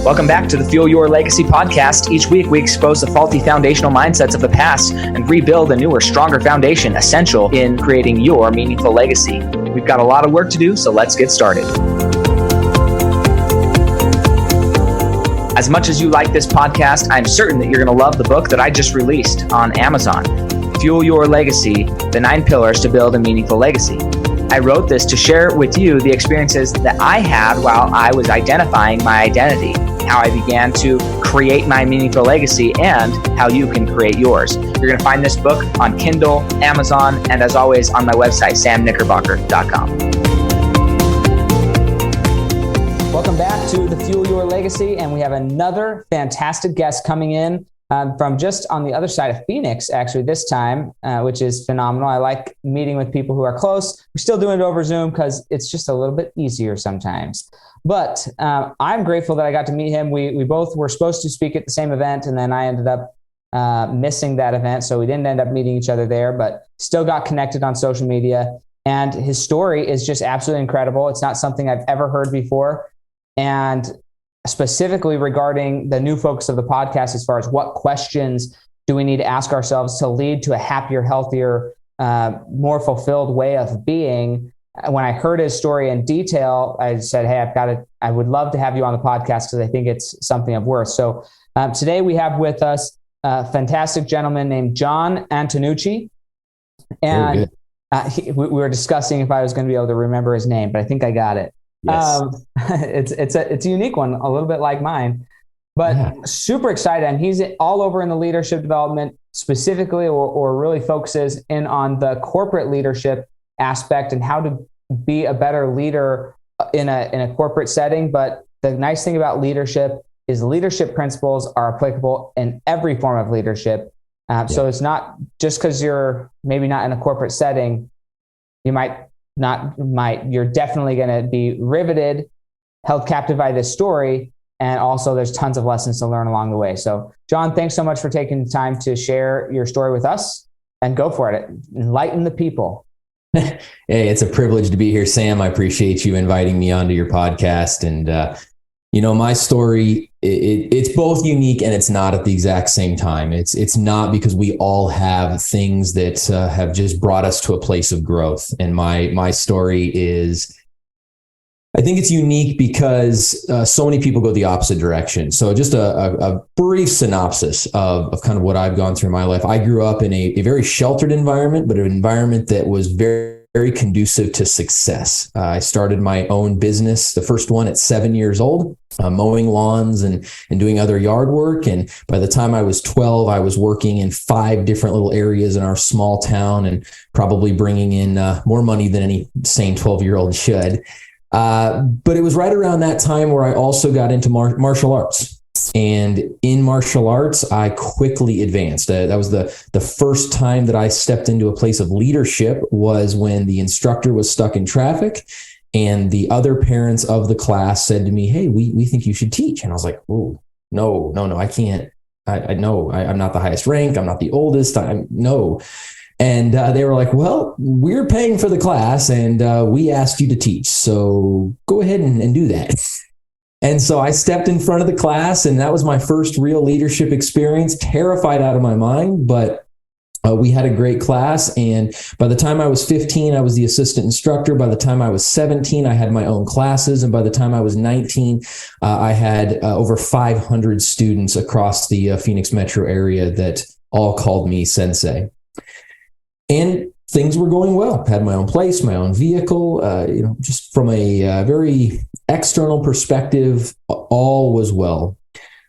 Welcome back to the Fuel Your Legacy podcast. Each week, we expose the faulty foundational mindsets of the past and rebuild a newer, stronger foundation essential in creating your meaningful legacy. We've got a lot of work to do, so let's get started. As much as you like this podcast, I'm certain that you're going to love the book that I just released on Amazon, Fuel Your Legacy, The 9 Pillars to Build a Meaningful Legacy. I wrote this to share with you the experiences that I had while I was identifying my identity, how I began to create my meaningful legacy, and how you can create yours. You're going to find this book on Kindle, Amazon, and as always on my website, samknickerbocker.com. Welcome back to the Fuel Your Legacy, and we have another fantastic guest coming in from just on the other side of Phoenix, actually, this time, which is phenomenal. I like meeting with people who are close. We're still doing it over Zoom because it's just a little bit easier sometimes. But I'm grateful that I got to meet him. We both were supposed to speak at the same event, and then I ended up missing that event, so we didn't end up meeting each other there, but still got connected on social media. And his story is just absolutely incredible. It's not something I've ever heard before. And specifically regarding the new focus of the podcast, as far as what questions do we need to ask ourselves to lead to a happier, healthier, more fulfilled way of being. When I heard his story in detail, I said, hey, I would love to have you on the podcast because I think it's something of worth. So today we have with us a fantastic gentleman named John Antonucci. And we were discussing if I was going to be able to remember his name, but I think I got it. Yes. It's a unique one, a little bit like mine, but super excited. And he's all over in the leadership development specifically, or really focuses in on the corporate leadership aspect and how to be a better leader in a corporate setting. But the nice thing about leadership is leadership principles are applicable in every form of leadership. So it's not just because you're maybe not in a corporate setting, you're definitely going to be riveted, held captive by this story. And also there's tons of lessons to learn along the way. So John, thanks so much for taking the time to share your story with us, and go for it. Enlighten the people. Hey, it's a privilege to be here, Sam. I appreciate you inviting me onto your podcast. And, my story, it's both unique and it's not at the exact same time. It's not because we all have things that have just brought us to a place of growth. And my story is, I think it's unique because so many people go the opposite direction. So just a brief synopsis of kind of what I've gone through in my life. I grew up in a very sheltered environment, but an environment that was very, very conducive to success. I started my own business, the first one at 7 years old, mowing lawns and doing other yard work. And by the time I was 12, I was working in 5 different little areas in our small town and probably bringing in more money than any sane 12-year-old should. But it was right around that time where I also got into martial arts. And in martial arts, I quickly advanced. That was the first time that I stepped into a place of leadership, was when the instructor was stuck in traffic and the other parents of the class said to me, hey, we think you should teach. And I was like, oh, no, I can't. I'm not the highest rank. I'm not the oldest. No. And they were like, well, we're paying for the class and we asked you to teach. So go ahead and do that. And so I stepped in front of the class, and that was my first real leadership experience, terrified out of my mind, but we had a great class. And by the time I was 15, I was the assistant instructor. By the time I was 17, I had my own classes. And by the time I was 19, I had over 500 students across the Phoenix metro area that all called me sensei. And things were going well. Had my own place, my own vehicle. Just from a very external perspective, all was well.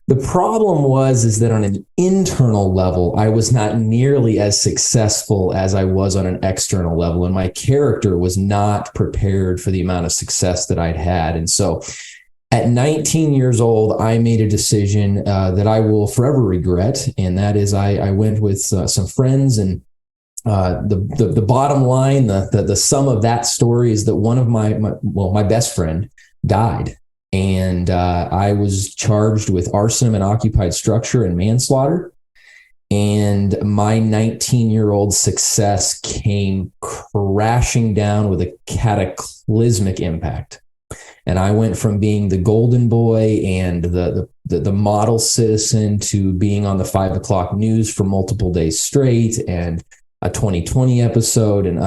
The problem is that on an internal level, I was not nearly as successful as I was on an external level, and my character was not prepared for the amount of success that I'd had. And so at 19 years old, I made a decision that I will forever regret, and that is I went with some friends, and the bottom line, the sum of that story is that one of my best friend died. And I was charged with arson and occupied structure and manslaughter. And my 19-year-old success came crashing down with a cataclysmic impact. And I went from being the golden boy and the model citizen to being on the 5 o'clock news for multiple days straight, and a 2020 episode. And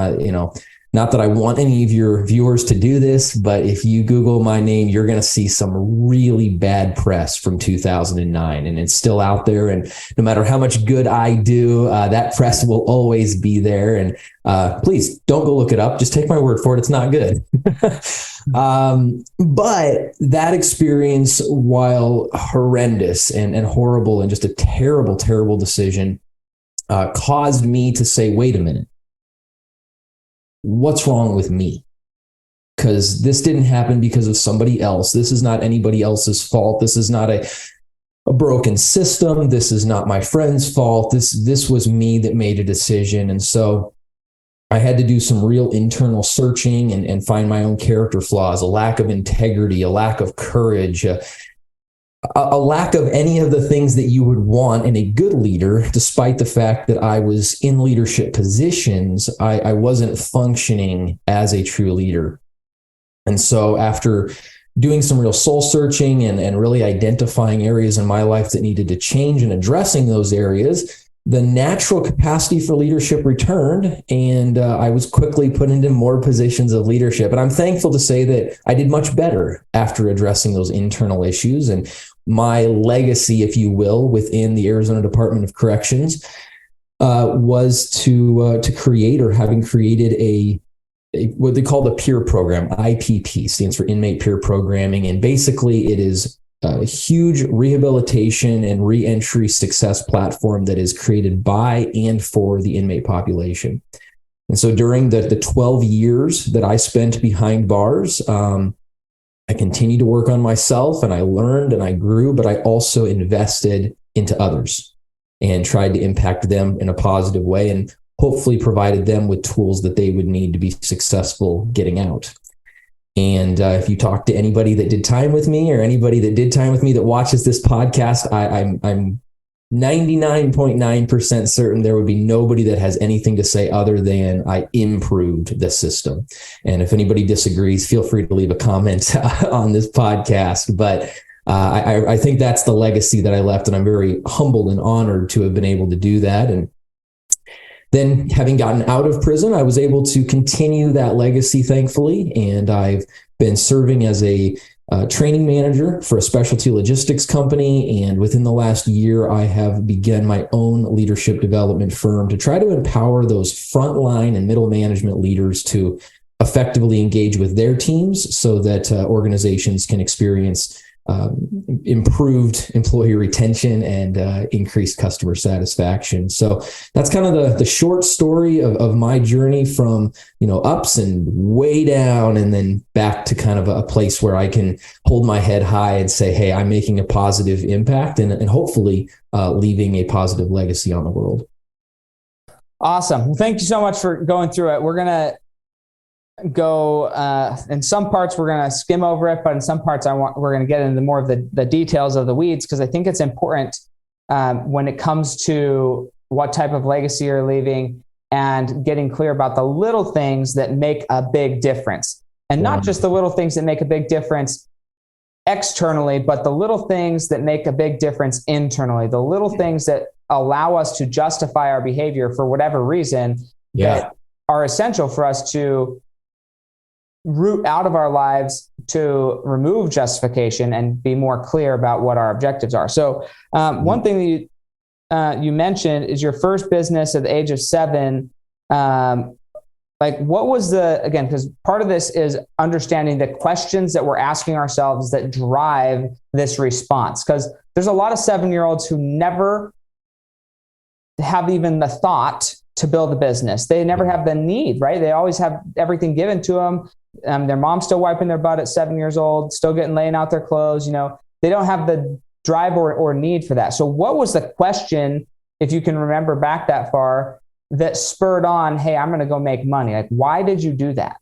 not that I want any of your viewers to do this, but if you Google my name, you're going to see some really bad press from 2009, and it's still out there. And no matter how much good I do, that press will always be there. And please don't go look it up. Just take my word for it. It's not good. But that experience, while horrendous and horrible and just a terrible, terrible decision, caused me to say, wait a minute. What's wrong with me? Because this didn't happen because of somebody else. This is not anybody else's fault. This is not a broken system. This is not my friend's fault. This was me that made a decision. And so I had to do some real internal searching and find my own character flaws, a lack of integrity, a lack of courage, a lack of any of the things that you would want in a good leader. Despite the fact that I was in leadership positions, I wasn't functioning as a true leader. And so after doing some real soul searching and really identifying areas in my life that needed to change and addressing those areas, the natural capacity for leadership returned, and I was quickly put into more positions of leadership. And I'm thankful to say that I did much better after addressing those internal issues. And my legacy, if you will, within the Arizona Department of Corrections was to create, or having created a what they call the peer program. IPP stands for Inmate Peer Programming. And basically it is a huge rehabilitation and reentry success platform that is created by and for the inmate population. And so during the 12 years that I spent behind bars, I continued to work on myself, and I learned and I grew, but I also invested into others and tried to impact them in a positive way, and hopefully provided them with tools that they would need to be successful getting out. And if you talk to anybody that did time with me, or anybody that did time with me that watches this podcast, I'm 99.9% certain there would be nobody that has anything to say other than I improved the system. And if anybody disagrees, feel free to leave a comment on this podcast. But I think that's the legacy that I left, and I'm very humbled and honored to have been able to do that. And then, having gotten out of prison, I was able to continue that legacy, thankfully, and I've been serving as a training manager for a specialty logistics company. And within the last year, I have begun my own leadership development firm to try to empower those frontline and middle management leaders to effectively engage with their teams so that organizations can experience improved employee retention and increased customer satisfaction. So that's kind of the short story of my journey from, ups and way down, and then back to kind of a place where I can hold my head high and say, hey, I'm making a positive impact and hopefully leaving a positive legacy on the world. Awesome. Well, thank you so much for going through it. We're going to go in some parts, we're going to skim over it, but in some parts we're going to get into more of the details of the weeds, because I think it's important when it comes to what type of legacy you're leaving and getting clear about the little things that make a big difference, and not just the little things that make a big difference externally, but the little things that make a big difference internally, the little things that allow us to justify our behavior for whatever reason that are essential for us to root out of our lives, to remove justification and be more clear about what our objectives are. So one thing that you mentioned is your first business at the age of 7. What was again, because part of this is understanding the questions that we're asking ourselves that drive this response. Because there's a lot of 7-year-olds who never have even the thought to build a business. They never have the need, right? They always have everything given to them. Their mom's still wiping their butt at 7 years old, still laying out their clothes. They don't have the drive or need for that. So what was the question, if you can remember back that far, that spurred on, hey, I'm going to go make money? Why did you do that?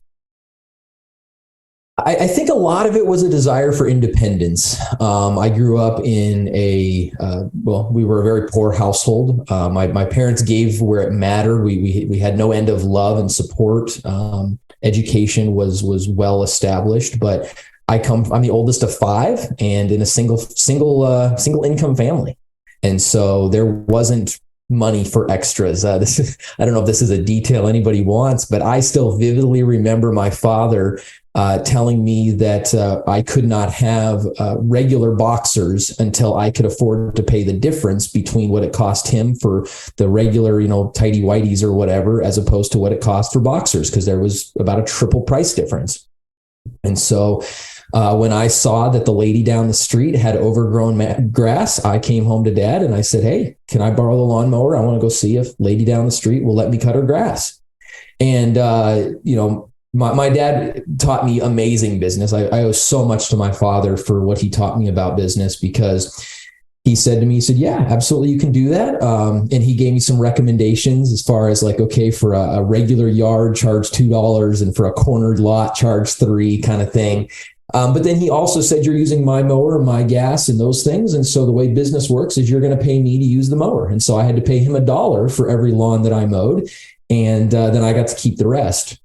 I think a lot of it was a desire for independence. I grew up in we were a very poor household. My parents gave where it mattered. We had no end of love and support. Education was well established, but I'm the oldest of 5 and in a single income family. And so there wasn't money for extras. I don't know if this is a detail anybody wants, but I still vividly remember my father telling me that I could not have regular boxers until I could afford to pay the difference between what it cost him for the regular, tidy whities or whatever, as opposed to what it cost for boxers, because there was about a triple price difference. And so when I saw that the lady down the street had overgrown grass, I came home to Dad and I said, "Hey, can I borrow the lawnmower? I want to go see if lady down the street will let me cut her grass." And, my dad taught me amazing business. I owe so much to my father for what he taught me about business, because he said to me, "Yeah, absolutely, you can do that." And he gave me some recommendations as far as like, okay, for a regular yard, charge $2, and for a cornered lot, charge $3 kind of thing. But then he also said, "You're using my mower, my gas, and those things. And so the way business works is you're going to pay me to use the mower." And so I had to pay him $1 for every lawn that I mowed. And then I got to keep the rest.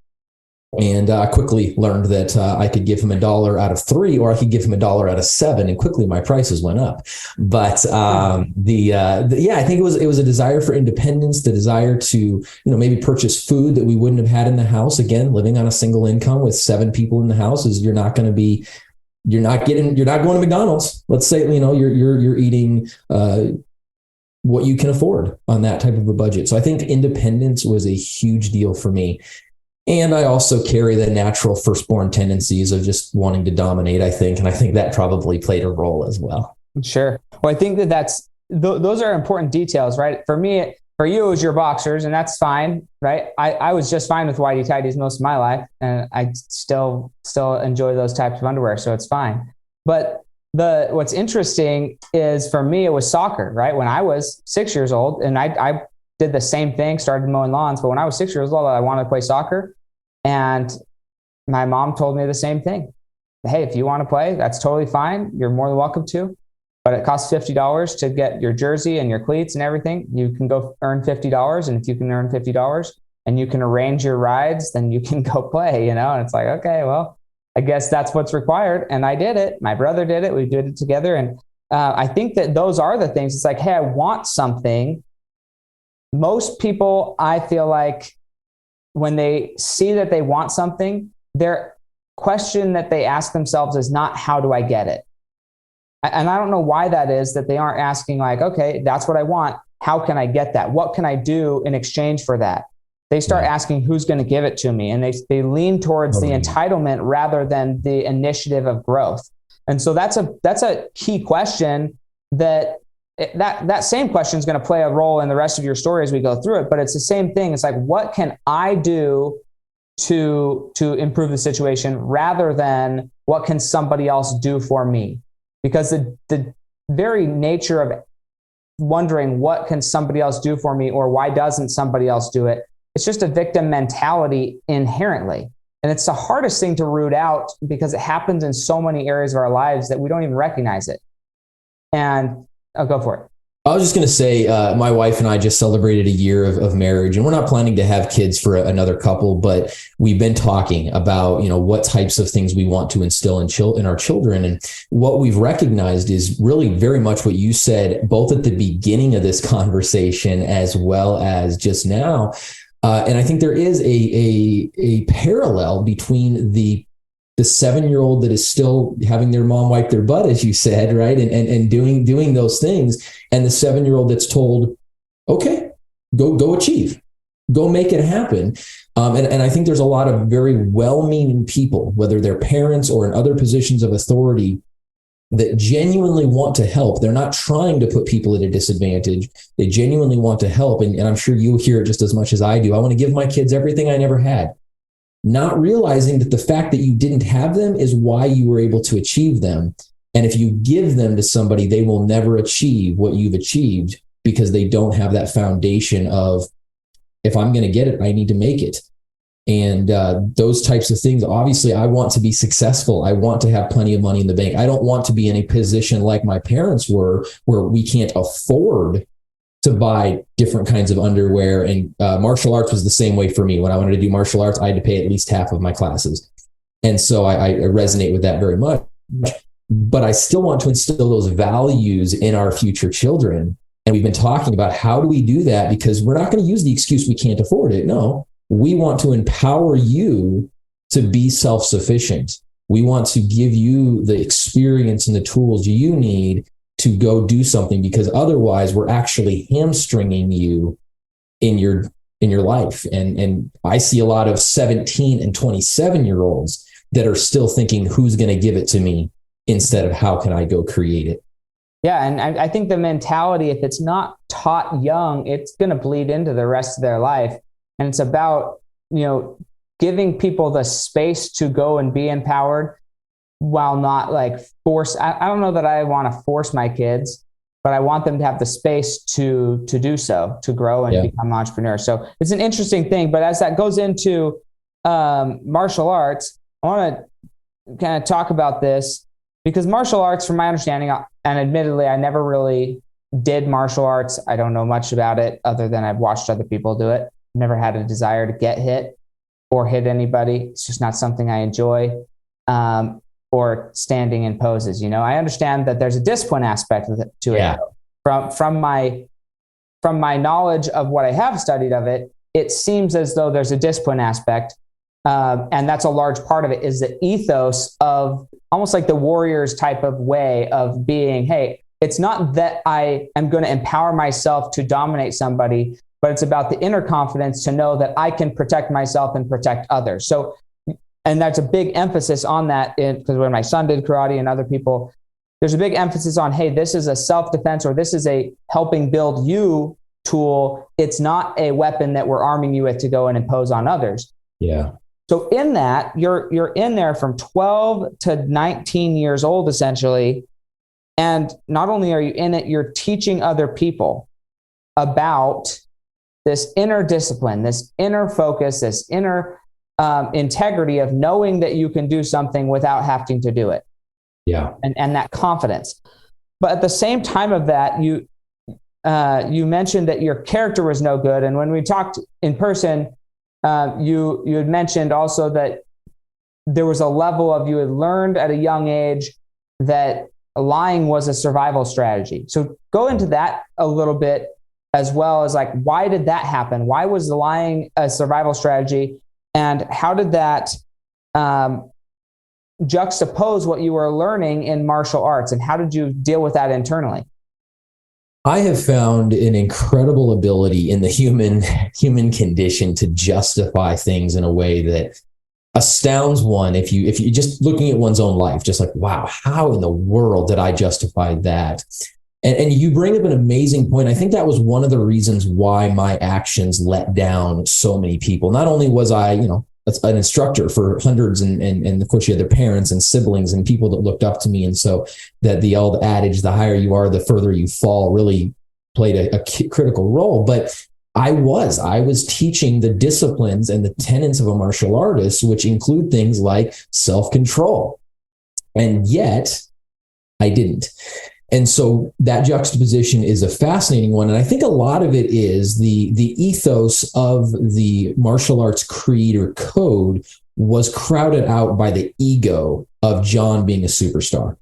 And I quickly learned that I could give him $1 out of 3, or I could give him $1 out of 7, and quickly my prices went up. But I think it was a desire for independence, the desire to maybe purchase food that we wouldn't have had in the house. Again, living on a single income with 7 people in the house is you're not going to McDonald's. Let's say you're eating what you can afford on that type of a budget. So I think independence was a huge deal for me. And I also carry the natural firstborn tendencies of just wanting to dominate, I think. And I think that probably played a role as well. Sure. Well, I think those are important details, right? For me, for you, it was your boxers, and that's fine, right? I was just fine with whitey tighties most of my life, and I still enjoy those types of underwear, so it's fine. But what's interesting is, for me, it was soccer, right? When I was 6 years old, and I did the same thing, started mowing lawns, but when I was 6 years old, I wanted to play soccer. And my mom told me the same thing. "Hey, if you want to play, that's totally fine. You're more than welcome to. But it costs $50 to get your jersey and your cleats and everything. You can go earn $50. And if you can earn $50 and you can arrange your rides, then you can go play," And it's like, okay, well, I guess that's what's required. And I did it. My brother did it. We did it together. And I think that those are the things. It's like, hey, I want something. Most people, I feel like, when they see that they want something, their question that they ask themselves is not, how do I get it? And I don't know why that is, that they aren't asking like, okay, that's what I want. How can I get that? What can I do in exchange for that? They start asking, who's going to give it to me? And they lean towards the entitlement rather than the initiative of growth. And so that's a key question that same question is going to play a role in the rest of your story as we go through it, but it's the same thing. It's like, what can I do to improve the situation, rather than what can somebody else do for me? Because the very nature of wondering what can somebody else do for me, or why doesn't somebody else do it, it's just a victim mentality inherently. And it's the hardest thing to root out, because it happens in so many areas of our lives that we don't even recognize it. And I'll go for it. I was just going to say, my wife and I just celebrated a year of marriage, and we're not planning to have kids for another couple, but we've been talking about, what types of things we want to instill in our children. And what we've recognized is really very much what you said, both at the beginning of this conversation as well as just now. And I think there is a parallel between the 7-year-old that is still having their mom wipe their butt, as you said, right? And doing those things. And the 7-year-old that's told, okay, go achieve, go make it happen. And I think there's a lot of very well-meaning people, whether they're parents or in other positions of authority, that genuinely want to help. They're not trying to put people at a disadvantage. They genuinely want to help. And I'm sure you hear it just as much as I do. I want to give my kids everything I never had. Not realizing that the fact that you didn't have them is why you were able to achieve them. And if you give them to somebody, they will never achieve what you've achieved, because they don't have that foundation of, if I'm going to get it, I need to make it. And those types of things. Obviously, I want to be successful. I want to have plenty of money in the bank. I don't want to be in a position like my parents were, where we can't afford to buy different kinds of underwear. And martial arts was the same way for me. When I wanted to do martial arts, I had to pay at least half of my classes. And so I resonate with that very much. But I still want to instill those values in our future children. And we've been talking about how do we do that? Because we're not going to use the excuse we can't afford it. No, we want to empower you to be self-sufficient. We want to give you the experience and the tools you need to go do something, because otherwise we're actually hamstringing you in your life. And I see a lot of 17 and 27-year-olds that are still thinking, who's going to give it to me, instead of how can I go create it? Yeah. And I think the mentality, if it's not taught young, it's going to bleed into the rest of their life. And it's about, giving people the space to go and be empowered while not like force. I don't know that I want to force my kids, but I want them to have the space to do so, to grow and become entrepreneurs. So it's an interesting thing. But as that goes into martial arts, I want to kind of talk about this, because martial arts, from my understanding, and admittedly, I never really did martial arts. I don't know much about it other than I've watched other people do it. Never had a desire to get hit or hit anybody. It's just not something I enjoy, or standing in poses. I understand that there's a discipline aspect to it. From my knowledge of what I have studied of it, it seems as though there's a discipline aspect. And that's a large part of it, is the ethos of almost like the warriors type of way of being, hey, it's not that I am going to empower myself to dominate somebody, but it's about the inner confidence to know that I can protect myself and protect others. So, and that's a big emphasis on that, because when my son did karate and other people, there's a big emphasis on, hey, this is a self-defense, or this is a helping build you tool. It's not a weapon that we're arming you with to go and impose on others. Yeah. So in that, you're in there from 12 to 19 years old, essentially. And not only are you in it, you're teaching other people about this inner discipline, this inner focus, this inner integrity of knowing that you can do something without having to do it. Yeah. And that confidence. But at the same time of that, you mentioned that your character was no good. And when we talked in person, you had mentioned also that there was a level of, you had learned at a young age that lying was a survival strategy. So go into that a little bit, as well as like, why did that happen? Why was the lying a survival strategy? And how did that juxtapose what you were learning in martial arts? And how did you deal with that internally? I have found an incredible ability in the human condition to justify things in a way that astounds one. If you just looking at one's own life, just like, wow, how in the world did I justify that? And you bring up an amazing point. I think that was one of the reasons why my actions let down so many people. Not only was I, an instructor for hundreds, and of course you had their parents and siblings and people that looked up to me. And so that the old adage, the higher you are, the further you fall, really played a critical role. But I was teaching the disciplines and the tenets of a martial artist, which include things like self-control. And yet I didn't. And so that juxtaposition is a fascinating one. And I think a lot of it is the ethos of the martial arts creed or code was crowded out by the ego of John being a superstar.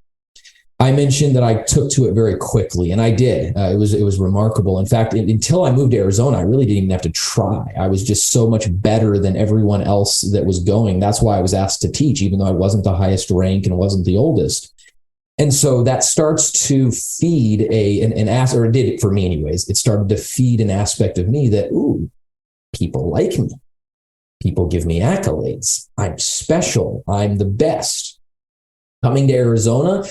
I mentioned that I took to it very quickly, and I did. It was remarkable. In fact, until I moved to Arizona, I really didn't even have to try. I was just so much better than everyone else that was going. That's why I was asked to teach, even though I wasn't the highest rank and wasn't the oldest. And so that starts to feed or it did it for me anyways. It started to feed an aspect of me that, ooh, people like me. People give me accolades. I'm special. I'm the best. Coming to Arizona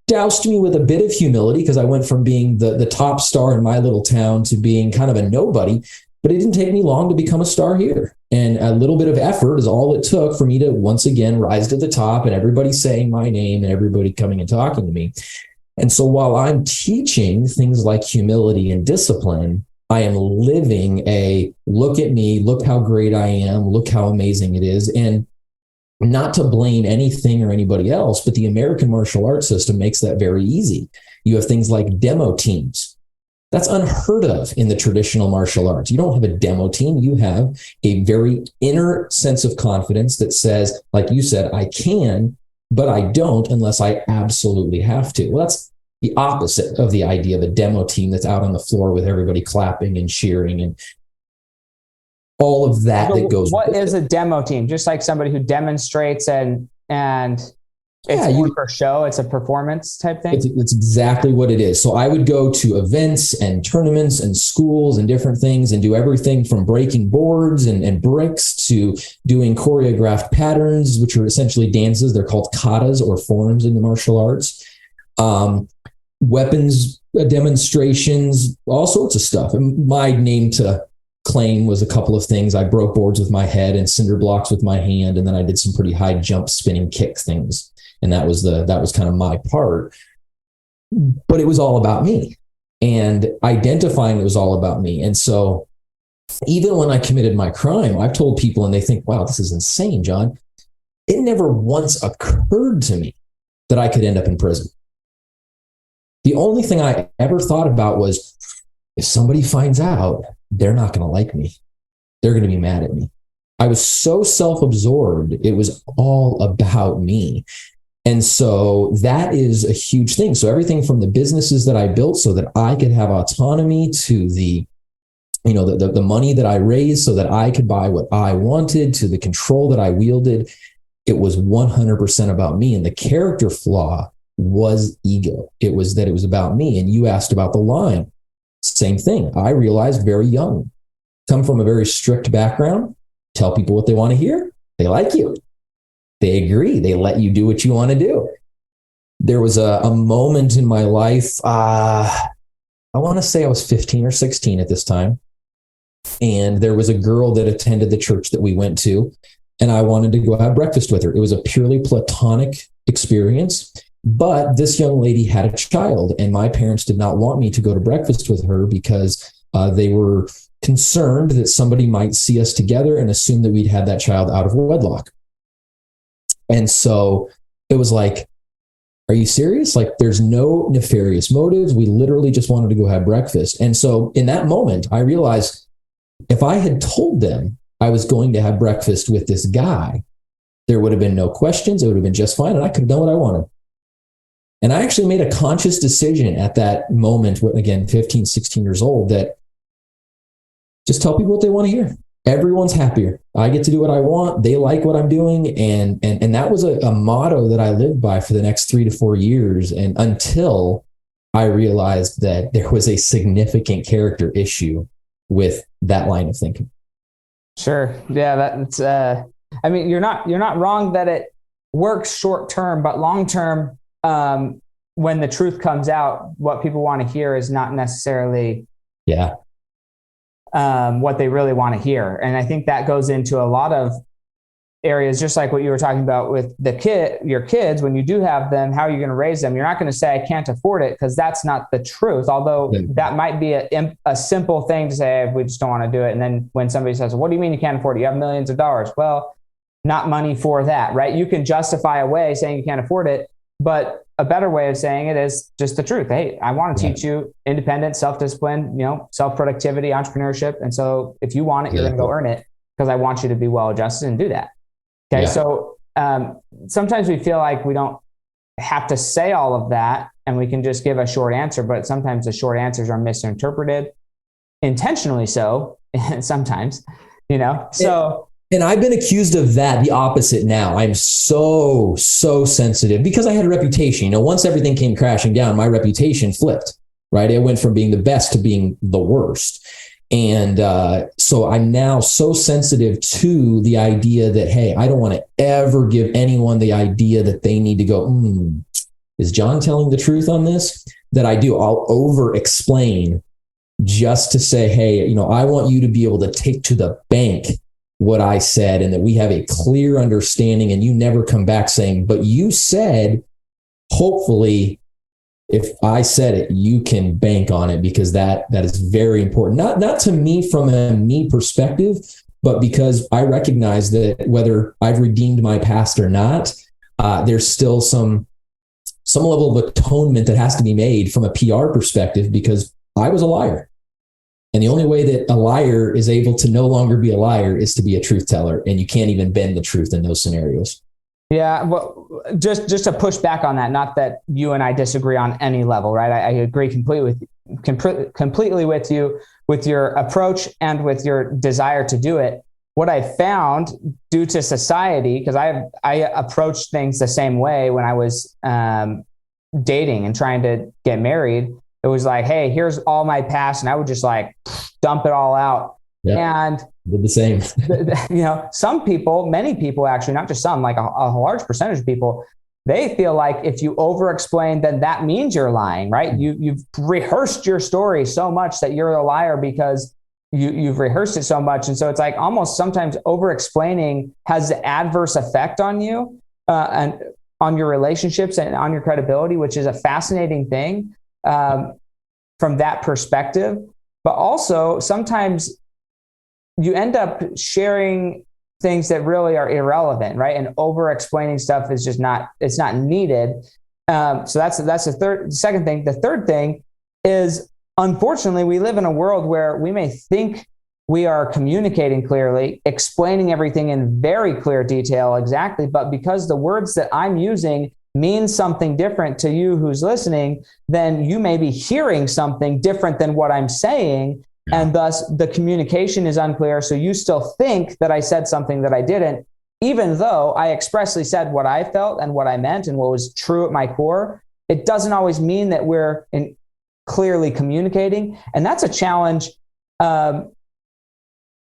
doused me with a bit of humility, because I went from being the top star in my little town to being kind of a nobody. But it didn't take me long to become a star here. And a little bit of effort is all it took for me to once again rise to the top, and everybody saying my name and everybody coming and talking to me. And so while I'm teaching things like humility and discipline, I am living a look at me, look how great I am, look how amazing it is. And not to blame anything or anybody else, but the American martial arts system makes that very easy. You have things like demo teams. That's unheard of in the traditional martial arts. You don't have a demo team. You have a very inner sense of confidence that says, like you said, I can, but I don't unless I absolutely have to. Well, that's the opposite of the idea of a demo team that's out on the floor with everybody clapping and cheering and all of that So that goes. What is a demo team? Just like somebody who demonstrates and it's more for show. It's a performance type thing. It's exactly what it is. So I would go to events and tournaments and schools and different things and do everything from breaking boards and bricks to doing choreographed patterns, which are essentially dances. They're called katas or forms in the martial arts. Weapons demonstrations, all sorts of stuff. And my name to claim was a couple of things. I broke boards with my head and cinder blocks with my hand, and then I did some pretty high jump spinning kick things. And that was kind of my part. But it was all about me, and identifying it was all about me. And so even when I committed my crime, I've told people and they think, wow, this is insane, John. It never once occurred to me that I could end up in prison. The only thing I ever thought about was, if somebody finds out, they're not going to like me. They're going to be mad at me. I was so self-absorbed. It was all about me. And so that is a huge thing. So everything from the businesses that I built so that I could have autonomy to the money that I raised so that I could buy what I wanted, to the control that I wielded, it was 100% about me. And the character flaw was ego. It was about me. And you asked about the line. Same thing. I realized very young, come from a very strict background, tell people what they want to hear. They like you. They agree. They let you do what you want to do. There was a moment in my life, I want to say I was 15 or 16 at this time. And there was a girl that attended the church that we went to, and I wanted to go have breakfast with her. It was a purely platonic experience. But this young lady had a child, and my parents did not want me to go to breakfast with her because they were concerned that somebody might see us together and assume that we'd had that child out of wedlock. And so it was like, are you serious? Like, there's no nefarious motives. We literally just wanted to go have breakfast. And so in that moment, I realized if I had told them I was going to have breakfast with this guy, there would have been no questions. It would have been just fine. And I could have done what I wanted. And I actually made a conscious decision at that moment, again, 15, 16 years old, that just tell people what they want to hear. Everyone's happier. I get to do what I want. They like what I'm doing. And that was a motto that I lived by for the next 3 to 4 years. And until I realized that there was a significant character issue with that line of thinking. Sure. Yeah. That's, you're not wrong that it works short term, but long term, when the truth comes out, what people want to hear is not necessarily what they really want to hear. And I think that goes into a lot of areas, just like what you were talking about with your kids. When you do have them, how are you going to raise them? You're not going to say, I can't afford it, because that's not the truth. Although that might be a simple thing to say, we just don't want to do it. And then when somebody says, what do you mean you can't afford it? You have millions of dollars. Well, not money for that, right? You can justify away saying you can't afford it, but a better way of saying it is just the truth. Hey, I want to teach you independence, self-discipline, self-productivity, entrepreneurship. And so if you want it, you're going to go earn it, because I want you to be well-adjusted and do that. Okay. Yeah. So sometimes we feel like we don't have to say all of that and we can just give a short answer, but sometimes the short answers are misinterpreted, intentionally so, sometimes, so. And I've been accused of that, the opposite now. I'm so sensitive because I had a reputation. Once everything came crashing down, my reputation flipped, right? It went from being the best to being the worst. And so I'm now so sensitive to the idea that, hey, I don't want to ever give anyone the idea that they need to go, is John telling the truth on this? That I do. I'll over-explain just to say, hey, I want you to be able to take to the bank what I said, and that we have a clear understanding, and you never come back saying, but you said, hopefully, if I said it, you can bank on it, because that is very important. Not to me from a me perspective, but because I recognize that whether I've redeemed my past or not, there's still some level of atonement that has to be made from a PR perspective, because I was a liar. And the only way that a liar is able to no longer be a liar is to be a truth teller. And you can't even bend the truth in those scenarios. Yeah. Well, just to push back on that, not that you and I disagree on any level, right? I agree completely with you, with your approach and with your desire to do it. What I found due to society, because I approached things the same way when I was dating and trying to get married. It was like, hey, here's all my past, and I would just like dump it all out. Yep. And did the same. Some people, many people actually, not just some, like a large percentage of people, they feel like if you over-explain, then that means you're lying, right? You've rehearsed your story so much that you're a liar because you've rehearsed it so much. And so it's like almost sometimes over-explaining has an adverse effect on you and on your relationships and on your credibility, which is a fascinating thing from that perspective. But also sometimes you end up sharing things that really are irrelevant, right? And over-explaining stuff is just it's not needed. So that's the second thing. The third thing is, unfortunately, we live in a world where we may think we are communicating clearly, explaining everything in very clear detail exactly, but because the words that I'm using mean something different to you who's listening, then you may be hearing something different than what I'm saying. And thus the communication is unclear. So you still think that I said something that I didn't, even though I expressly said what I felt and what I meant and what was true at my core. It doesn't always mean that we're clearly communicating. And that's a challenge all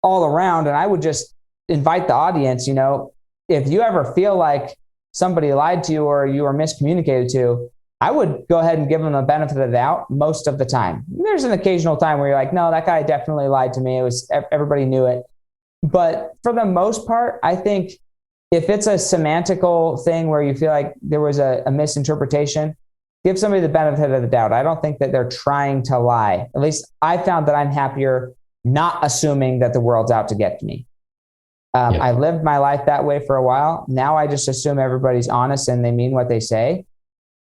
around. And I would just invite the audience, if you ever feel like somebody lied to you or you were miscommunicated to, I would go ahead and give them the benefit of the doubt most of the time. There's an occasional time where you're like, no, that guy definitely lied to me. Everybody knew it. But for the most part, I think if it's a semantical thing where you feel like there was a misinterpretation, give somebody the benefit of the doubt. I don't think that they're trying to lie. At least I found that I'm happier not assuming that the world's out to get me. I lived my life that way for a while. Now I just assume everybody's honest and they mean what they say.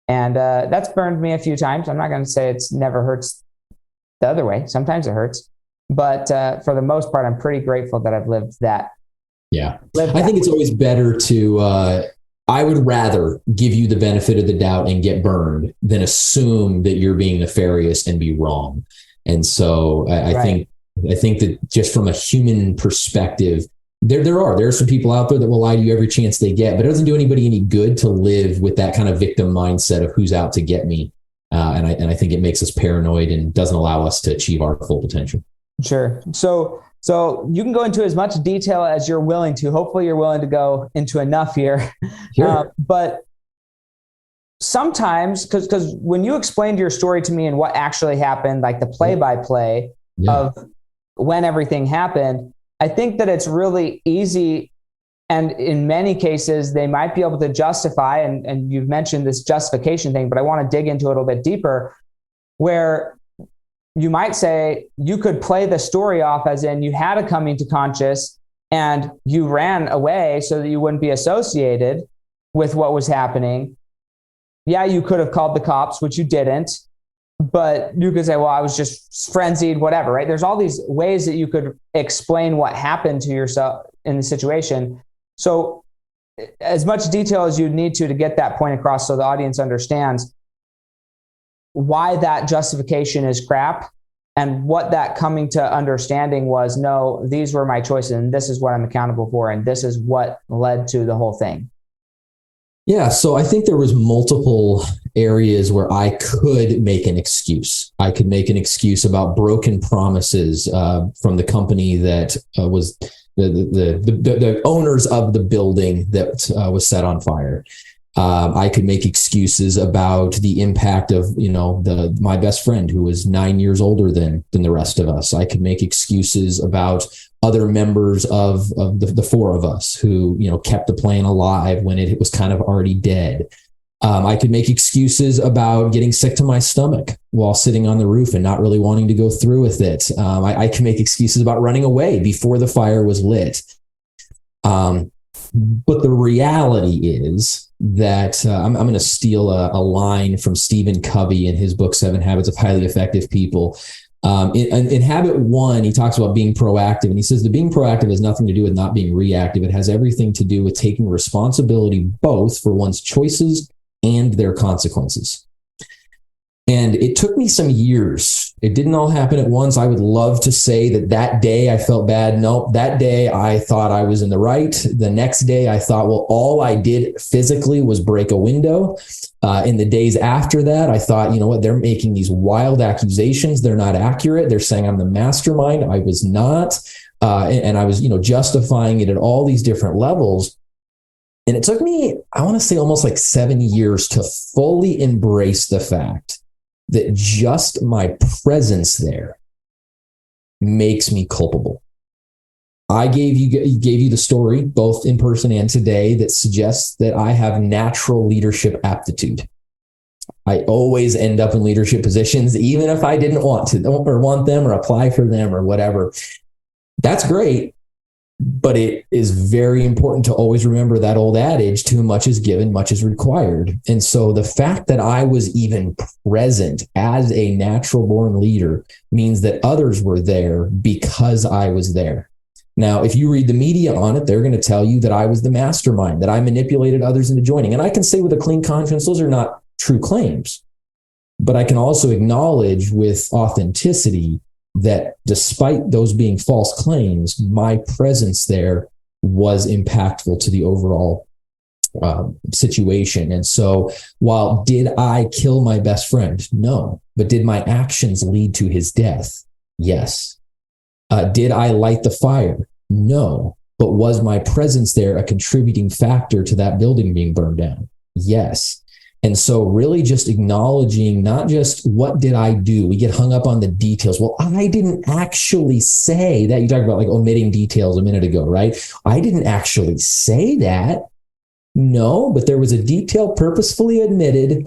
And that's burned me a few times. I'm not going to say it's never hurts the other way. Sometimes it hurts. But for the most part, I'm pretty grateful that I've lived that. Yeah. I think it's always better to, I would rather give you the benefit of the doubt and get burned than assume that you're being nefarious and be wrong. And so I think that just from a human perspective, there are some people out there that will lie to you every chance they get, but it doesn't do anybody any good to live with that kind of victim mindset of who's out to get me. And I think it makes us paranoid and doesn't allow us to achieve our full potential. Sure. So you can go into as much detail as you're willing to. Hopefully you're willing to go into enough here. Sure. But sometimes, because when you explained your story to me and what actually happened, like the play-by-play of when everything happened, I think that it's really easy. And in many cases, they might be able to justify, and you've mentioned this justification thing, but I want to dig into it a little bit deeper, where you might say you could play the story off as in you had a coming to conscious and you ran away so that you wouldn't be associated with what was happening. Yeah, you could have called the cops, which you didn't. But you could say, well, I was just frenzied, whatever, right? There's all these ways that you could explain what happened to yourself in the situation. So as much detail as you need to get that point across so the audience understands why that justification is crap and what that coming to understanding was, no, these were my choices and this is what I'm accountable for and this is what led to the whole thing. Yeah, so I think there was multiple areas where I could make an excuse. I could make an excuse about broken promises from the company that was the owners of the building that was set on fire. I could make excuses about the impact of, my best friend who was 9 years older than the rest of us. I could make excuses about other members of the four of us who, kept the plane alive when it was kind of already dead. I could make excuses about getting sick to my stomach while sitting on the roof and not really wanting to go through with it. I can make excuses about running away before the fire was lit. But the reality is that I'm going to steal a line from Stephen Covey in his book, 7 Habits of Highly Effective People. In habit 1, he talks about being proactive, and he says that being proactive has nothing to do with not being reactive. It has everything to do with taking responsibility both for one's choices and their consequences. And it took me some years. It didn't all happen at once. I would love to say that day I felt bad. Nope. That day I thought I was in the right. The next day I thought, well, all I did physically was break a window. In the days after that, I thought, you know what, they're making these wild accusations. They're not accurate. They're saying I'm the mastermind. I was not. And I was, justifying it at all these different levels. And it took me, I want to say almost like 7 years to fully embrace the fact that just my presence there makes me culpable. I gave you the story, both in person and today, that suggests that I have natural leadership aptitude. I always end up in leadership positions, even if I didn't want to, or want them, or apply for them, or whatever. That's great. But it is very important to always remember that old adage, too much is given, much is required. And so the fact that I was even present as a natural born leader means that others were there because I was there. Now, if you read the media on it, they're going to tell you that I was the mastermind, that I manipulated others into joining. And I can say with a clean conscience, those are not true claims. But I can also acknowledge with authenticity that despite those being false claims, my presence there was impactful to the overall situation. And so while did I kill my best friend? No. But did my actions lead to his death? Yes. Did I light the fire? No. But was my presence there a contributing factor to that building being burned down? Yes. And so really just acknowledging not just what did I do? We get hung up on the details. Well, I didn't actually say that. You talked about like omitting details a minute ago, right? I didn't actually say that. No, but there was a detail purposefully omitted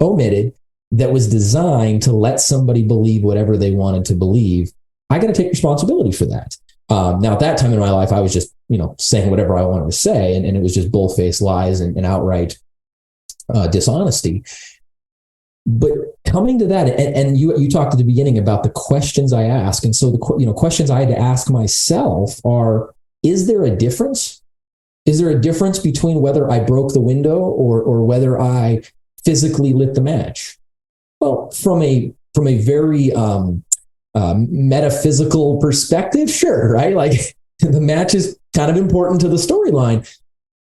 that was designed to let somebody believe whatever they wanted to believe. I got to take responsibility for that. Now, at that time in my life, I was just, saying whatever I wanted to say, and it was just bull-faced lies and outright dishonesty. But coming to that, and you talked at the beginning about the questions I ask, and so the questions I had to ask myself are: is there a difference? Is there a difference between whether I broke the window or whether I physically lit the match? Well, from a very metaphysical perspective, sure, right? Like the match is kind of important to the storyline.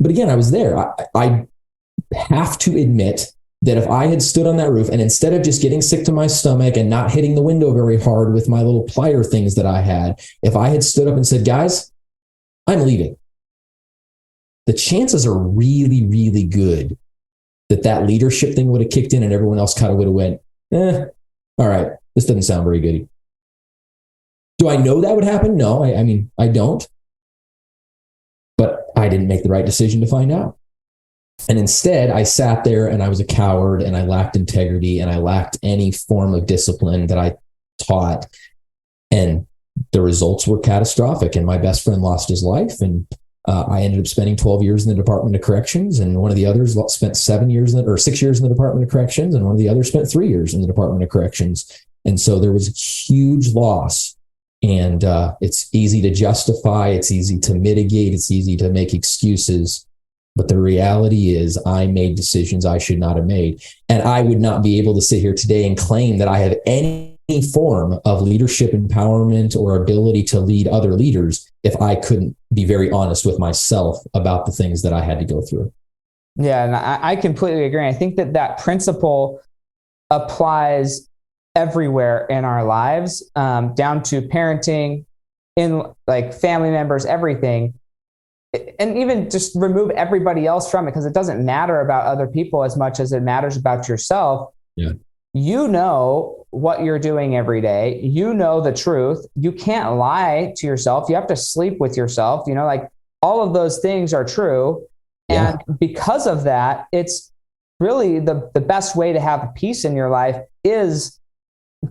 But again, I was there. I have to admit that if I had stood on that roof and instead of just getting sick to my stomach and not hitting the window very hard with my little plier things that I had, if I had stood up and said, guys, I'm leaving, the chances are really, really good that leadership thing would have kicked in and everyone else kind of would have went, all right, this doesn't sound very good. Do I know that would happen? No, I mean, I don't. But I didn't make the right decision to find out. And instead, I sat there and I was a coward and I lacked integrity and I lacked any form of discipline that I taught. And the results were catastrophic. And my best friend lost his life. And I ended up spending 12 years in the Department of Corrections. And one of the others spent 6 years in the Department of Corrections. And one of the others spent 3 years in the Department of Corrections. And so there was a huge loss. And it's easy to justify. It's easy to mitigate. It's easy to make excuses. But the reality is I made decisions I should not have made. And I would not be able to sit here today and claim that I have any form of leadership empowerment or ability to lead other leaders if I couldn't be very honest with myself about the things that I had to go through. Yeah, and I completely agree. I think that principle applies everywhere in our lives, down to parenting, in like family members, everything. And even just remove everybody else from it, because it doesn't matter about other people as much as it matters about yourself. Yeah. You know what you're doing every day. You know the truth. You can't lie to yourself. You have to sleep with yourself. Like all of those things are true. Yeah. And because of that, it's really the best way to have peace in your life is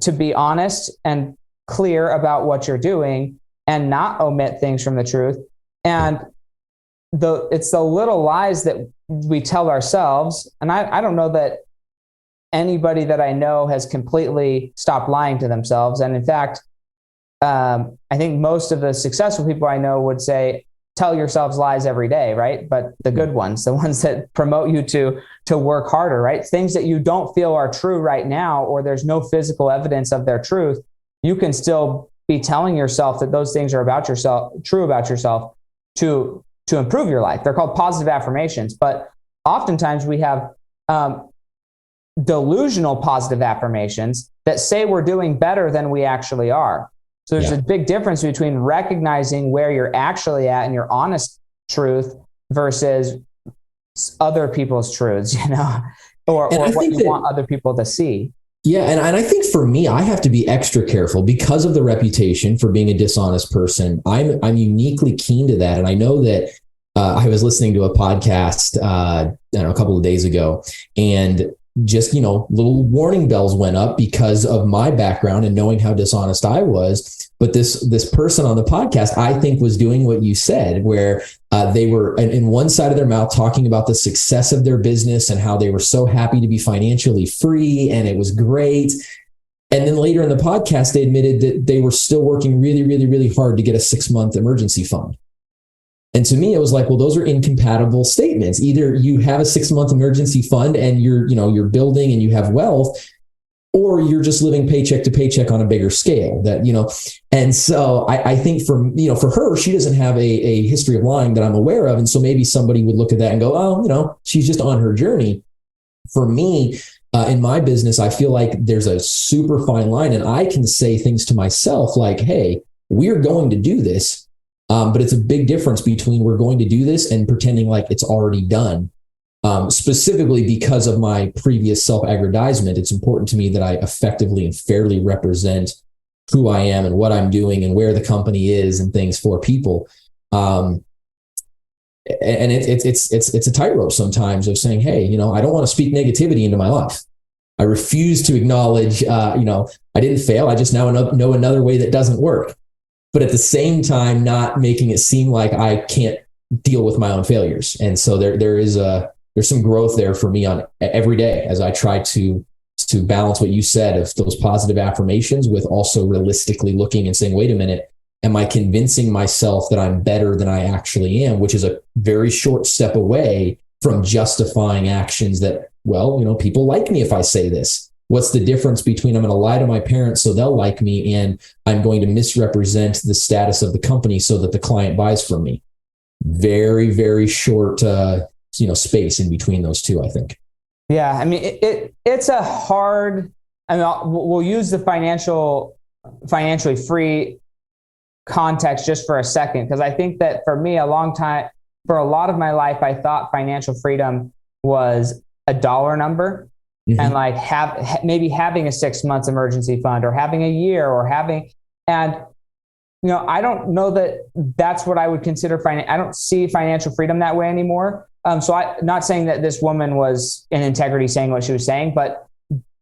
to be honest and clear about what you're doing and not omit things from the truth. And it's the little lies that we tell ourselves. And I don't know that anybody that I know has completely stopped lying to themselves. And in fact, I think most of the successful people I know would say, tell yourselves lies every day, right? But the good ones, the ones that promote you to work harder, right? Things that you don't feel are true right now, or there's no physical evidence of their truth, you can still be telling yourself that those things are about yourself, true about yourself, to improve your life. They're called positive affirmations. But oftentimes we have delusional positive affirmations that say we're doing better than we actually are. So there's a big difference between recognizing where you're actually at and your honest truth versus other people's truths, or what you want other people to see. Yeah. And I think for me, I have to be extra careful because of the reputation for being a dishonest person. I'm uniquely keen to that. And I know that I was listening to a podcast, a couple of days ago, and just, little warning bells went up because of my background and knowing how dishonest I was. But this person on the podcast, I think, was doing what you said, where they were in one side of their mouth talking about the success of their business and how they were so happy to be financially free and it was great. And then later in the podcast, they admitted that they were still working really, really, really hard to get a 6-month emergency fund. And to me, it was like, well, those are incompatible statements. Either you have a 6-month emergency fund and you're building and you have wealth, or you're just living paycheck to paycheck on a bigger scale. And so I think for her, she doesn't have a history of lying that I'm aware of. And so maybe somebody would look at that and go, oh, she's just on her journey. For me, in my business, I feel like there's a super fine line, and I can say things to myself like, hey, we're going to do this. But it's a big difference between we're going to do this and pretending like it's already done. Specifically because of my previous self-aggrandizement, it's important to me that I effectively and fairly represent who I am and what I'm doing and where the company is and things for people. And it's a tightrope sometimes of saying, hey, I don't want to speak negativity into my life. I refuse to acknowledge, I didn't fail. I just now know another way that doesn't work. But at the same time, not making it seem like I can't deal with my own failures. And so there's some growth there for me on every day as I try to balance what you said of those positive affirmations with also realistically looking and saying, wait a minute, am I convincing myself that I'm better than I actually am, which is a very short step away from justifying actions that, people like me if I say this. What's the difference between I'm going to lie to my parents so they'll like me and I'm going to misrepresent the status of the company so that the client buys from me? Very, very short, space in between those two, I think. Yeah. I mean, it's a hard, we'll use the financially free context just for a second, because I think that for me, for a lot of my life, I thought financial freedom was a dollar number. Mm-hmm. And like maybe having a 6 months emergency fund or having a year or I don't know that that's what I would consider I don't see financial freedom that way anymore. So I'm not saying that this woman was in integrity saying what she was saying, but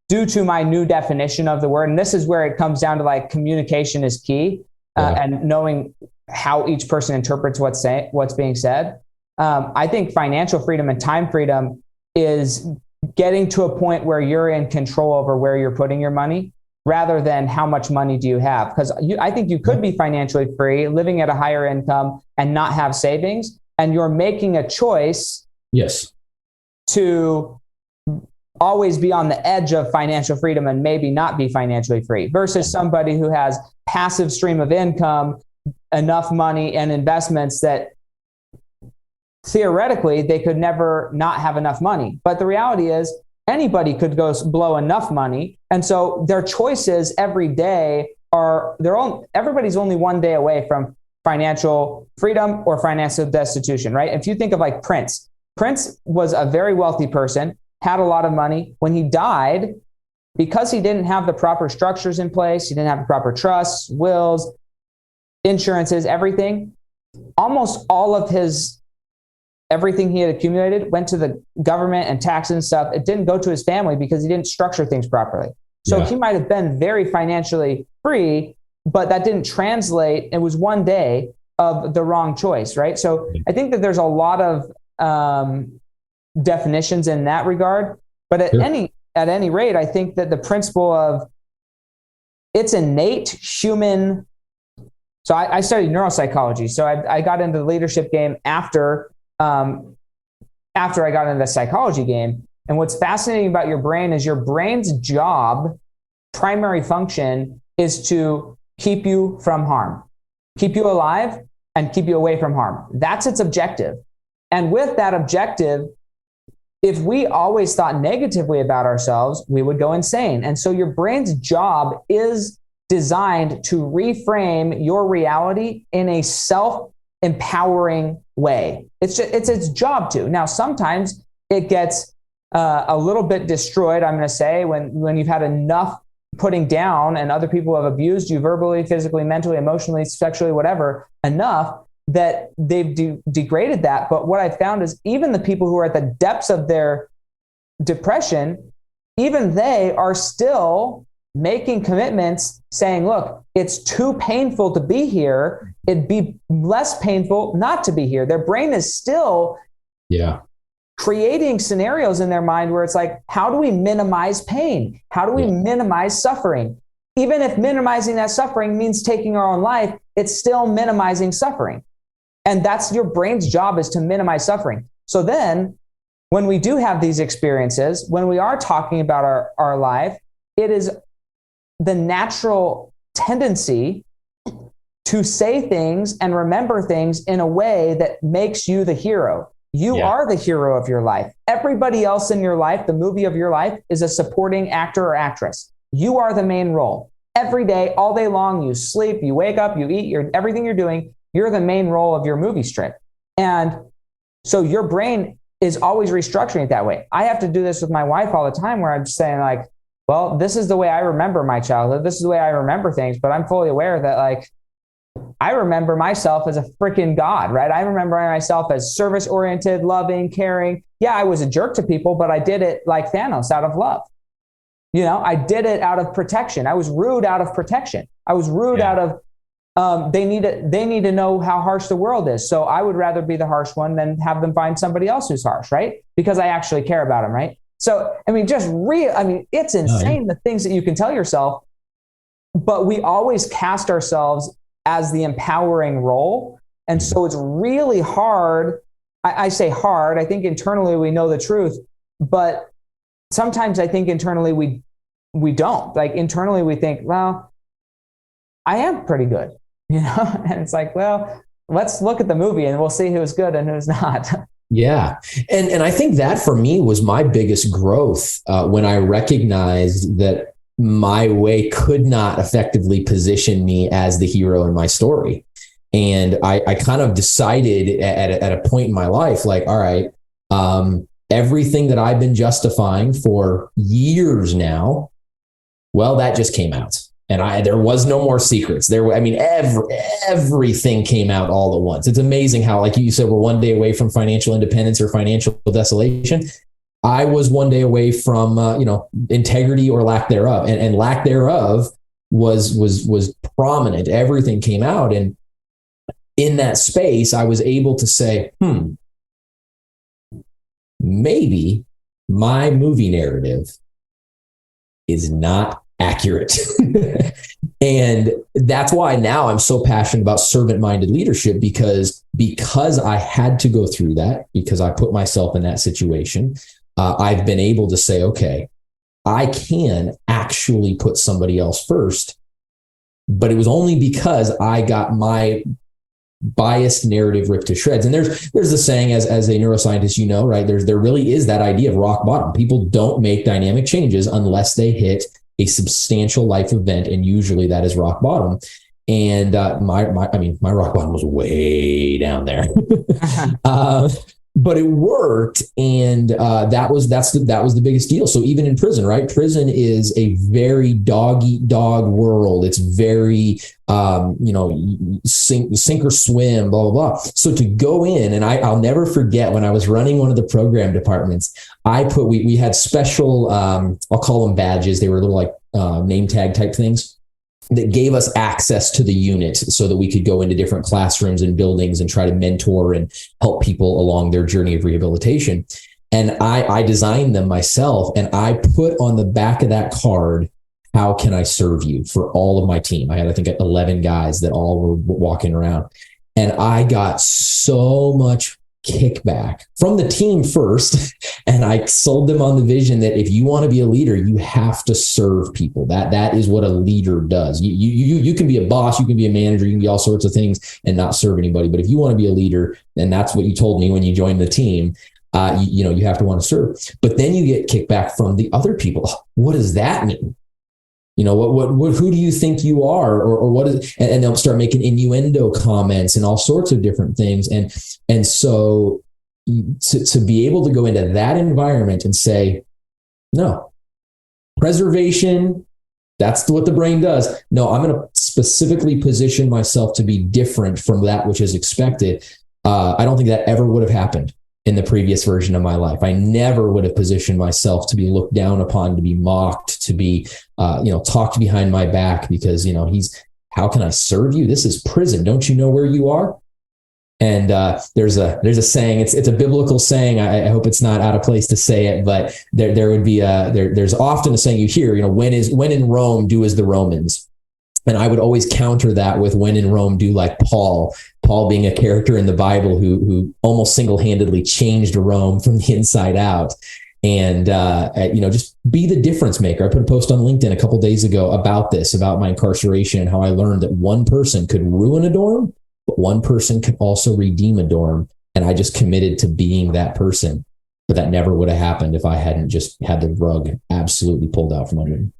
due to my new definition of the word, and this is where it comes down to like communication is key, and knowing how each person interprets what's being said. I think financial freedom and time freedom is getting to a point where you're in control over where you're putting your money rather than how much money do you have. Because I think you could be financially free, living at a higher income and not have savings. And you're making a choice to always be on the edge of financial freedom and maybe not be financially free versus somebody who has passive stream of income, enough money and investments that theoretically they could never not have enough money. But the reality is anybody could go blow enough money. And so their choices every day everybody's only one day away from financial freedom or financial destitution, right? If you think of like Prince was a very wealthy person, had a lot of money. When he died, because he didn't have the proper structures in place, he didn't have the proper trusts, wills, insurances, everything, almost all of everything he had accumulated went to the government and taxes and stuff. It didn't go to his family because he didn't structure things properly. So he might have been very financially free, but that didn't translate. It was one day. of the wrong choice, right? So I think that there's a lot of definitions in that regard, but at any rate, I think that the principle of it's innate human. So I studied neuropsychology. So I got into the leadership game after I got into the psychology game. And what's fascinating about your brain is your brain's job, primary function, is to keep you from harm, keep you alive, and keep you away from harm. That's its objective. And with that objective, if we always thought negatively about ourselves, we would go insane. And so your brain's job is designed to reframe your reality in a self-empowering way. It's its job to. Now, sometimes it gets a little bit destroyed, I'm going to say, when you've had enough putting down and other people have abused you verbally, physically, mentally, emotionally, sexually, whatever, enough that they've degraded that. But what I found is even the people who are at the depths of their depression, even they are still making commitments saying, look, it's too painful to be here. It'd be less painful not to be here. Their brain is still creating scenarios in their mind where it's like, how do we minimize pain? How do we minimize suffering? Even if minimizing that suffering means taking our own life, it's still minimizing suffering. And that's your brain's job, is to minimize suffering. So then when we do have these experiences, when we are talking about our life, it is the natural tendency to say things and remember things in a way that makes you the hero. You are the hero of your life. Everybody else in your life, the movie of your life, is a supporting actor or actress. You are the main role. Every day, all day long, you sleep, you wake up, you eat, everything you're doing, you're the main role of your movie strip. And so your brain is always restructuring it that way. I have to do this with my wife all the time, where I'm saying like, well, this is the way I remember my childhood. This is the way I remember things, but I'm fully aware that like, I remember myself as a freaking god, right? I remember myself as service-oriented, loving, caring. Yeah, I was a jerk to people, but I did it like Thanos, out of love. You know, I did it out of protection. I was rude out of protection. I was rude out of, they need to know how harsh the world is. So I would rather be the harsh one than have them find somebody else who's harsh, right? Because I actually care about them, right? So, I mean, it's insane the things that you can tell yourself, but we always cast ourselves as the empowering role. And so it's really hard. I say hard, I think internally we know the truth, but sometimes I think internally we don't. Like internally we think, well, I am pretty good, you know? And it's like, well, let's look at the movie and we'll see who's good and who's not. Yeah. And I think that for me was my biggest growth when I recognized that my way could not effectively position me as the hero in my story. And I kind of decided at a point in my life, like, all right, everything that I've been justifying for years now, well, that just came out. And there was no more secrets. Everything came out all at once. It's amazing how, like you said, we're one day away from financial independence or financial desolation. I was one day away from, integrity or lack thereof, and lack thereof was prominent. Everything came out, and in that space, I was able to say, maybe my movie narrative is not accurate. And that's why now I'm so passionate about servant-minded leadership, because I had to go through that, because I put myself in that situation. I've been able to say, okay, I can actually put somebody else first, but it was only because I got my biased narrative ripped to shreds. And there's the saying, as a neuroscientist, you know, right? There really is that idea of rock bottom. People don't make dynamic changes unless they hit a substantial life event, and usually that is rock bottom. And my rock bottom was way down there. But it worked, and that was the biggest deal. So even in prison, right? Prison is a very dog eat dog world. It's very sink or swim, blah blah blah. So to go in, and I'll never forget when I was running one of the program departments, we had special I'll call them badges. They were little like name tag type things. that gave us access to the unit so that we could go into different classrooms and buildings and try to mentor and help people along their journey of rehabilitation. And I designed them myself, and I put on the back of that card, how can I serve you, for all of my team. I had, I think, 11 guys that all were walking around. And I got so much kickback from the team first. And I sold them on the vision that if you want to be a leader, you have to serve people. That is what a leader does. You can be a boss, you can be a manager, you can be all sorts of things and not serve anybody. But if you want to be a leader, and that's what you told me when you joined the team, you have to want to serve. But then you get kickback from the other people. What does that mean? Who do you think you are, or what is, and they'll start making innuendo comments and all sorts of different things. And so to be able to go into that environment and say, no, preservation, that's what the brain does. No, I'm going to specifically position myself to be different from that which is expected. I don't think that ever would have happened in the previous version of my life. I never would have positioned myself to be looked down upon, to be mocked, to be, talked behind my back because, how can I serve you? This is prison. Don't you know where you are? And there's a saying, it's a biblical saying. I hope it's not out of place to say it, but there would be there's often a saying you hear, when in Rome, do as the Romans. And I would always counter that with when in Rome, do like Paul being a character in the Bible who almost single-handedly changed Rome from the inside out. And, just be the difference maker. I put a post on LinkedIn a couple of days ago about my incarceration and how I learned that one person could ruin a dorm, but one person could also redeem a dorm. And I just committed to being that person. But that never would have happened if I hadn't just had the rug absolutely pulled out from under me.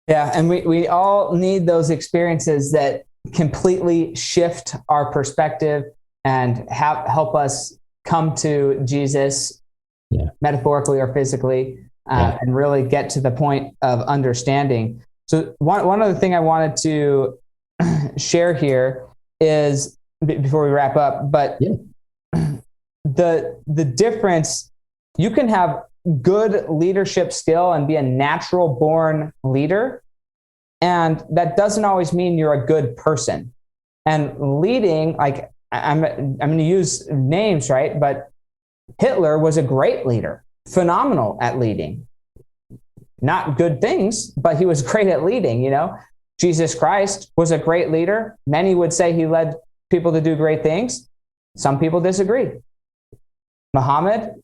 Yeah, and we all need those experiences that completely shift our perspective and help us come to Jesus, metaphorically or physically, and really get to the point of understanding. So one other thing I wanted to share here is, before we wrap up, but the difference, you can have good leadership skill and be a natural born leader. And that doesn't always mean you're a good person. And leading, like I'm going to use names, right? But Hitler was a great leader, phenomenal at leading. Not good things, but he was great at leading, Jesus Christ was a great leader. Many would say he led people to do great things. Some people disagree. Muhammad,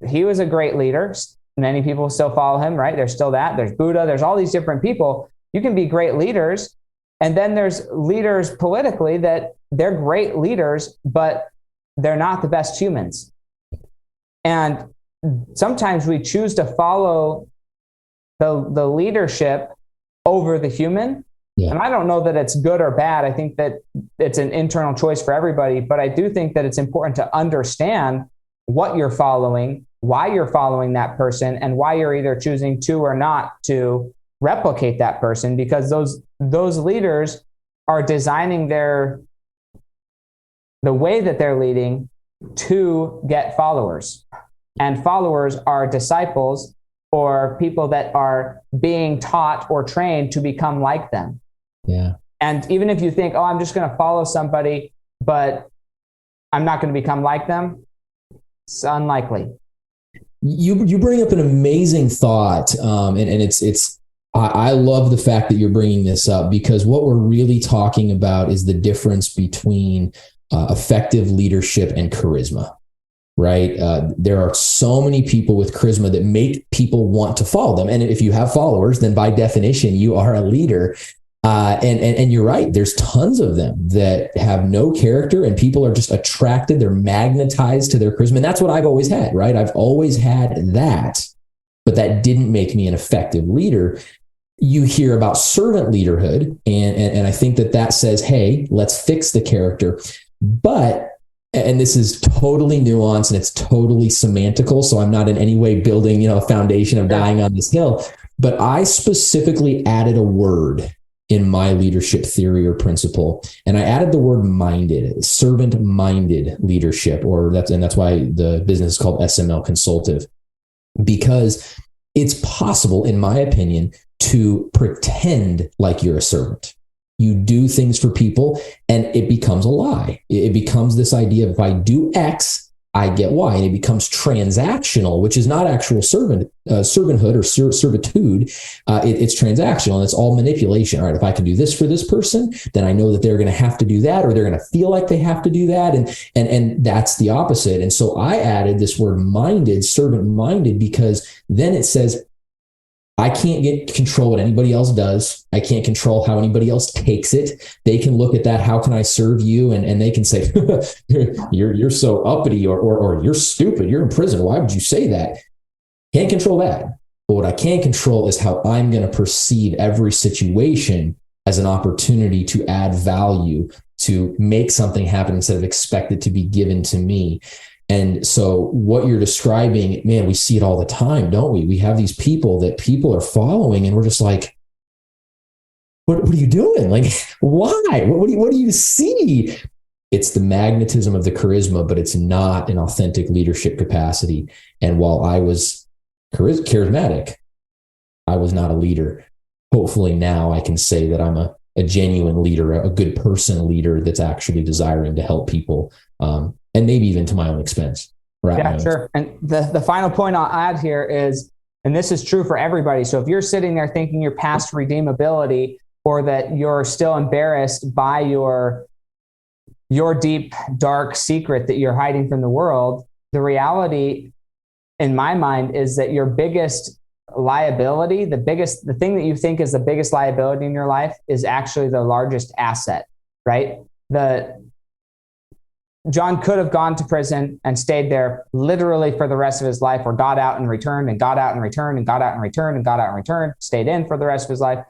he was a great leader. Many people still follow him, right? There's still that. There's Buddha. There's all these different people. You can be great leaders. And then there's leaders politically that they're great leaders, but they're not the best humans. And sometimes we choose to follow the leadership over the human. Yeah. And I don't know that it's good or bad. I think that it's an internal choice for everybody. But I do think that it's important to understand what you're following, why you're following that person, and why you're either choosing to or not to replicate that person, because those leaders are designing the way that they're leading to get followers. And followers are disciples or people that are being taught or trained to become like them. Yeah. And even if you think, I'm just going to follow somebody, but I'm not going to become like them, it's unlikely. You bring up an amazing thought, and it's I love the fact that you're bringing this up, because what we're really talking about is the difference between effective leadership and charisma, right? There are so many people with charisma that make people want to follow them, and if you have followers, then by definition you are a leader. And you're right. There's tons of them that have no character, and people are just attracted. They're magnetized to their charisma. And that's what I've always had, right? I've always had that, but that didn't make me an effective leader. You hear about servant leaderhood, and I think that says, hey, let's fix the character. But, and this is totally nuanced and it's totally semantical, so I'm not in any way building, a foundation of dying on this hill, but I specifically added a word in my leadership theory or principle. And I added the word minded, servant-minded leadership, and that's why the business is called SML Consultative, because it's possible, in my opinion, to pretend like you're a servant. You do things for people and it becomes a lie. It becomes this idea of if I do X, I get Y, and it becomes transactional, which is not actual servanthood or servitude. It's transactional, and it's all manipulation. All right, if I can do this for this person, then I know that they're going to have to do that, or they're going to feel like they have to do that, and that's the opposite. And so I added this word minded, servant-minded, because then it says, I can't get control what anybody else does. I can't control how anybody else takes it. They can look at that. How can I serve you? And they can say, you're so uppity, or you're stupid. You're in prison. Why would you say that? Can't control that. But what I can control is how I'm going to perceive every situation as an opportunity to add value, to make something happen instead of expect it to be given to me. And so what you're describing, man, we see it all the time, don't we? We have these people that people are following, and we're just like, what are you doing? Like, why? What do you see? It's the magnetism of the charisma, but it's not an authentic leadership capacity. And while I was charismatic, I was not a leader. Hopefully now I can say that I'm a genuine leader, a good person leader that's actually desiring to help people. And maybe even to my own expense. Right? Yeah, sure. And the final point I'll add here is, and this is true for everybody. So if you're sitting there thinking you're past redeemability, or that you're still embarrassed by your deep, dark secret that you're hiding from the world, the reality in my mind is that your biggest liability, the thing that you think is the biggest liability in your life is actually the largest asset, right? John could have gone to prison and stayed there literally for the rest of his life, or got out and returned, and got out and returned, and got out and returned, and got out and returned, stayed in for the rest of his life.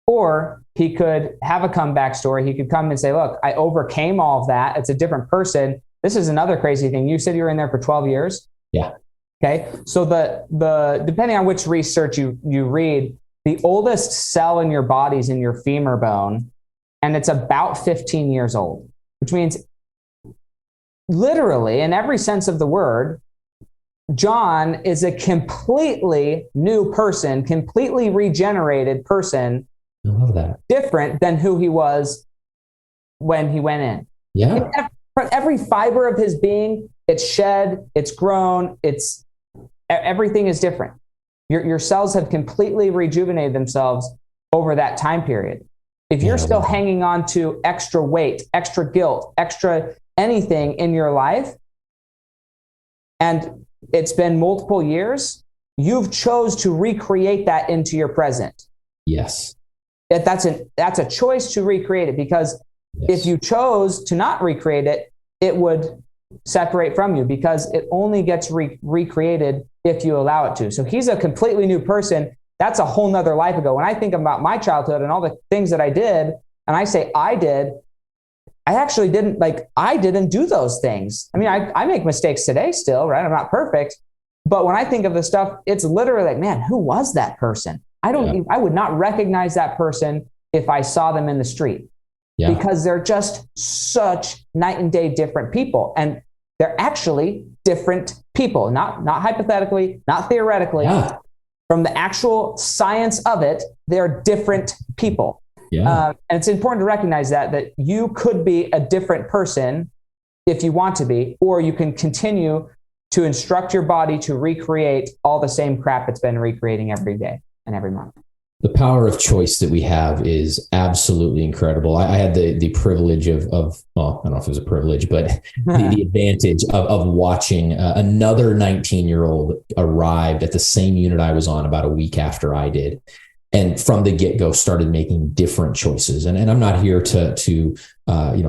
Or he could have a comeback story. He could come and say, look, I overcame all of that. It's a different person. This is another crazy thing. You said you were in there for 12 years. Yeah. Okay. So the depending on which research you read, the oldest cell in your body is in your femur bone, and it's about 15 years old, which means literally, in every sense of the word, John is a completely new person, completely regenerated person. I love that. Different than who he was when he went in. Yeah. Every fiber of his being, it's shed, it's grown, everything is different. Your cells have completely rejuvenated themselves over that time period. If you're still hanging on to extra weight, extra guilt, extra anything in your life, and it's been multiple years, you've chose to recreate that into your present. Yes. That's a choice to recreate it, because if you chose to not recreate it, it would separate from you, because it only gets recreated if you allow it to. So he's a completely new person. That's a whole nother life ago. When I think about my childhood and all the things that I did, and I say I did, I actually I didn't do those things. I mean, I make mistakes today still, right? I'm not perfect. But when I think of the stuff, it's literally like, man, who was that person? I would not recognize that person if I saw them in the street, because they're just such night and day different people. And they're actually different people, not hypothetically, not theoretically. Yeah. From the actual science of it, they're different people. Yeah. And it's important to recognize that you could be a different person if you want to be, or you can continue to instruct your body to recreate all the same crap it's been recreating every day and every month. The power of choice that we have is absolutely incredible. I had the privilege of well, I don't know if it was a privilege, but the advantage of watching another 19-year-old arrived at the same unit I was on about a week after I did. And from the get-go started making different choices. And I'm not here to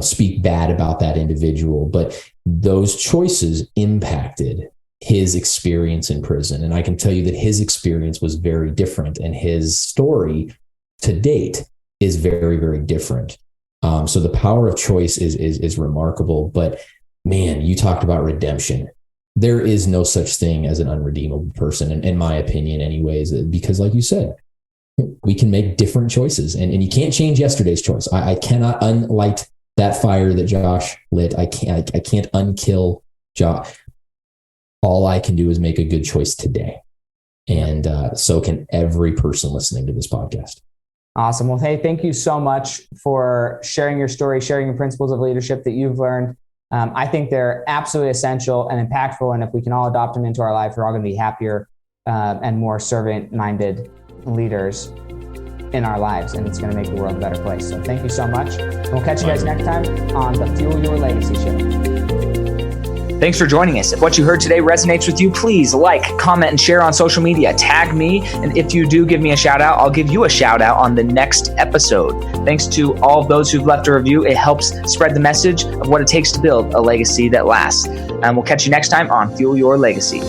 speak bad about that individual, but those choices impacted his experience in prison. And I can tell you that his experience was very different, and his story to date is very, very different. So the power of choice is remarkable. But man, you talked about redemption. There is no such thing as an unredeemable person, in my opinion anyways, because like you said, we can make different choices, and you can't change yesterday's choice. I cannot unlight that fire that Josh lit. I can't unkill Josh. All I can do is make a good choice today. And so can every person listening to this podcast. Awesome. Well, hey, thank you so much for sharing your story, sharing your principles of leadership that you've learned. I think they're absolutely essential and impactful. And if we can all adopt them into our life, we're all going to be happier and more servant-minded leaders in our lives. And it's going to make the world a better place. So thank you so much. And we'll catch you guys next time on the Fuel Your Legacy Show. Thanks for joining us. If what you heard today resonates with you, please like, comment, and share on social media. Tag me. And if you do give me a shout out, I'll give you a shout out on the next episode. Thanks to all of those who've left a review. It helps spread the message of what it takes to build a legacy that lasts. And we'll catch you next time on Fuel Your Legacy.